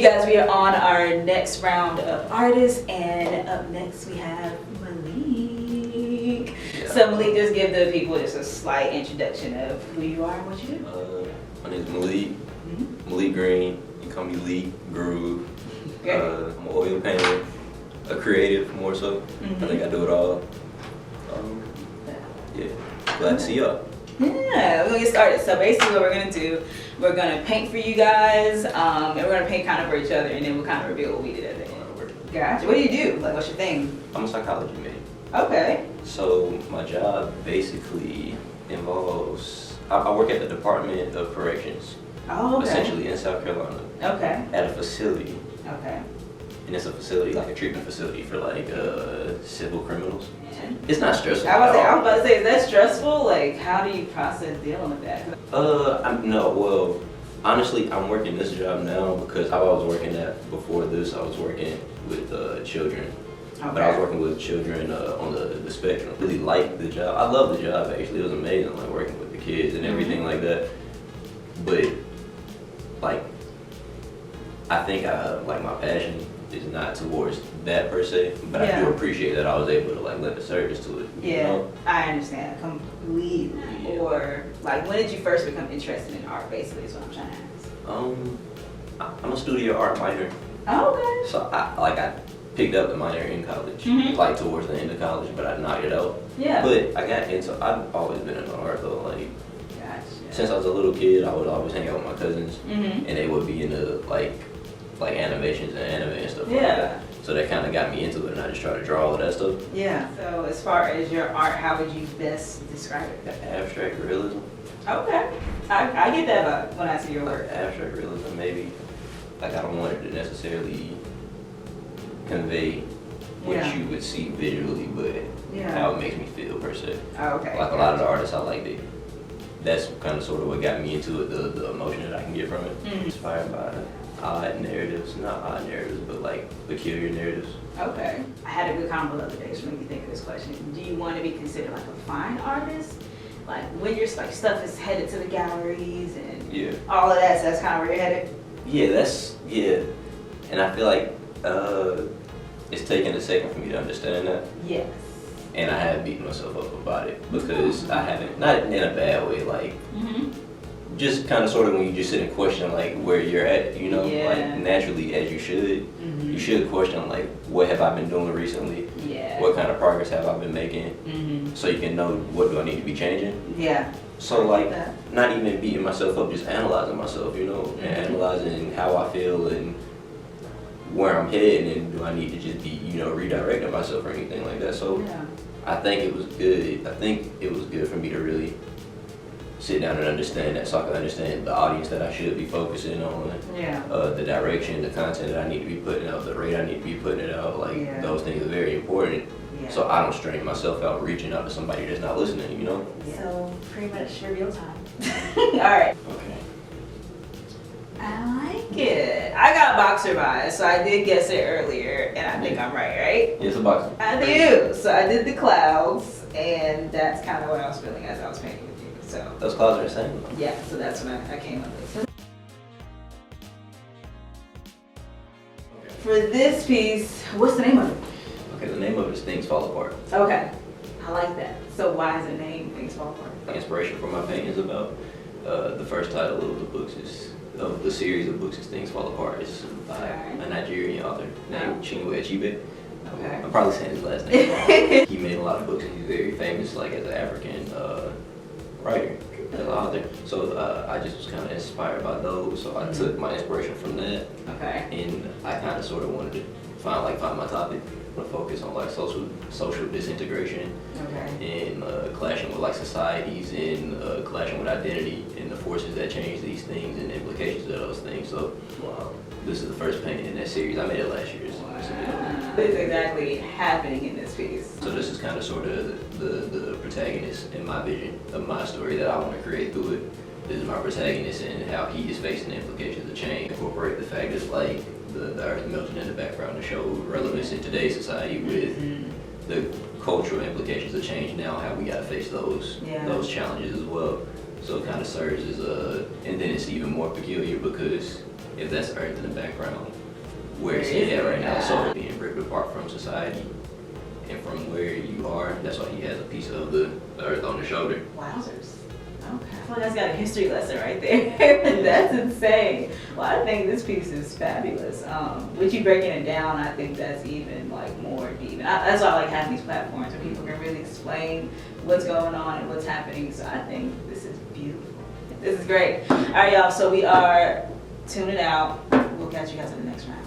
You guys, we are on our next round of artists, and up next we have Malik. Yeah. So Malik, just give the people just a slight introduction of who you are and what you do. My name is Malik. Malik Greene. You call me Lee Groove. Okay. I'm an oil painter, a creative more so. I think I do it all. Yeah. Glad to see y'all. Yeah, we're gonna get started. So basically what we're gonna do, we're gonna paint for you guys, and we're gonna paint kind of for each other, and then we'll kind of reveal what we did at the end. Gotcha. What do you do? Like, what's your thing? I'm a psychology major. Okay. So my job basically involves, I work at the Department of Corrections, Oh, okay. essentially in South Carolina, Okay. at a facility. Okay. And it's a facility, like a treatment facility for like civil criminals. It's not stressful. I was about to say, is that stressful? Like, how do you process dealing with that? Well, honestly, I'm working this job now because I was working at, before this, I was working with children. Okay. But I was working with children on the spectrum. Really liked the job. I love the job, actually. It was amazing, like working with the kids and everything like that. But, like, I think like my passion is not towards that per se, but I do appreciate that I was able to like lend a service to it. Yeah, You know? I understand completely. Yeah. Or like, when did you first become interested in art? Basically, is what I'm trying to ask. I'm a studio art minor, Oh, okay. so I picked up the minor in college, like towards the end of college, but I knocked it out. Yeah. But I got into, I've always been into art though, like Gotcha. since I was a little kid, I would always hang out with my cousins, Mhm. and they would be into like animations and anime and stuff like Yeah. that. So that kind of got me into it, and I just try to draw all of that stuff. Yeah. So as far as your art, how would you best describe it? The abstract realism. Okay. I get that vibe when I see your work. Abstract realism, maybe. Like I don't want it to necessarily convey what Yeah. you would see visually, but Yeah. how it makes me feel per se. Oh, okay. Like a lot of the artists I like, that's kind of sort of what got me into it, the emotion that I can get from it. Inspired by odd narratives, not odd narratives, but like peculiar narratives. Okay. I had a good combo the other day, which made me think of this question. Do you want to be considered like a fine artist? Like when your like stuff is headed to the galleries and Yeah. all of that, so that's kind of where you're headed? Yeah. And I feel like it's taken a second for me to understand that. Yes. And I have beaten myself up about it because I haven't, not in a bad way, like just kind of sort of when you just sit and question like where you're at, you know, like naturally as you should question like what have I been doing recently? Yeah. What kind of progress have I been making? So you can know what do I need to be changing? Yeah. So like not even beating myself up, just analyzing myself, you know, and analyzing how I feel and where I'm heading and do I need to just be, you know, redirecting myself or anything like that. So I think it was good. I think it was good for me to really sit down and understand that, so I can understand the audience that I should be focusing on, the direction, the content that I need to be putting out, the rate I need to be putting it out. Like those things are very important. So I don't strain myself out reaching out to somebody that's not listening, you know? So pretty much real time. All right. Okay. I like it. I got boxer vibes, so I did guess it earlier, and I think I'm right? Yeah, it's a boxer. I do. So I did the clouds, and that's kind of what I was feeling as I was painting with you. So Those clouds are the same. yeah, so that's when I came up with. For this piece, what's the name of it? Okay, the name of it is Things Fall Apart. Okay, I like that. So why is it named Things Fall Apart? The inspiration for my paintings about the first title of the books is, of the series of books is Things Fall Apart. It's by a Nigerian author named Chinua Achebe. Okay. I'm probably saying his last name wrong. He made a lot of books and he's very famous like as an African writer, as an author. So I just was kind of inspired by those. So I took my inspiration from that. Okay. And I kind of sort of wanted to find my topic. To focus on like social disintegration and clashing with like societies and clashing with identity and the forces that change these things and the implications of those things. So this is the first painting in that series. I made it last year. So what is exactly happening in this piece? So this is kind of sort of the protagonist in my vision of my story that I want to create through it. This is my protagonist and how he is facing the implications of change. Incorporate the fact that like the earth melting in the background to show relevance in today's society with the cultural implications of change now, how we gotta face those challenges as well. So it kind of serves as and then it's even more peculiar because if that's Earth in the background, where it's at right now, so being ripped apart from society. And from where you are, that's why he has a piece of the Earth on the shoulder. Wowzers. Okay, I feel like that's got a history lesson right there. That's insane. Well, I think this piece is fabulous. With you breaking it down, I think that's even like more deep. And that's why I like having these platforms where people can really explain what's going on and what's happening. So I think this is beautiful. This is great. All right, y'all. So we are tuning out. We'll catch you guys in the next round.